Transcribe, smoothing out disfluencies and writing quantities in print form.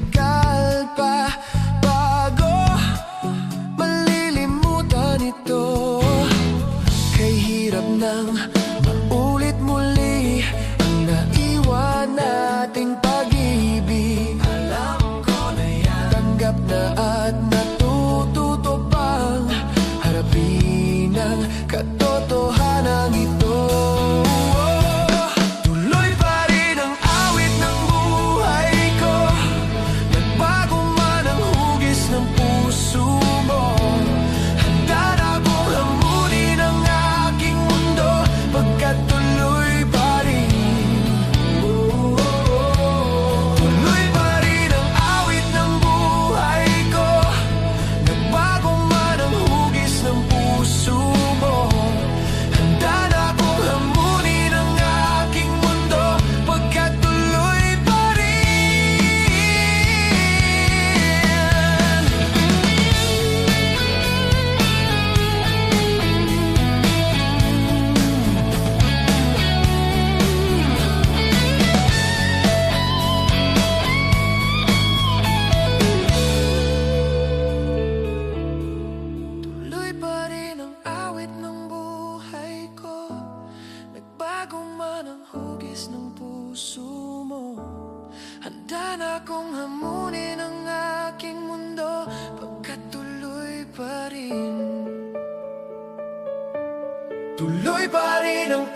matagal pa bago malilimutan ito. Kay hirap nang maulit muli ang naiwan nating pag-ibig. Alam ko na yan, tanggap na at natututo pang harapin ang katotohanan ito. Tuloy pa rin ang awit ng buhay ko, nagbago man ang hugis ng puso mo. Handa na akong hamunin ang aking mundo, pagkat tuloy pa rin. Tuloy pa rin ang awit ng buhay ko, nagbago man ang hugis ng puso mo. Handa na akong hamunin ang aking mundo, pagkat tuloy pa rin. Tuloy pa rin ang awit ng buhay ko, nagbago man ang hugis ng puso mo. Handa na akong hamunin ang aking mundo, pagkat tuloy pa rin. Tuloy pa rin ang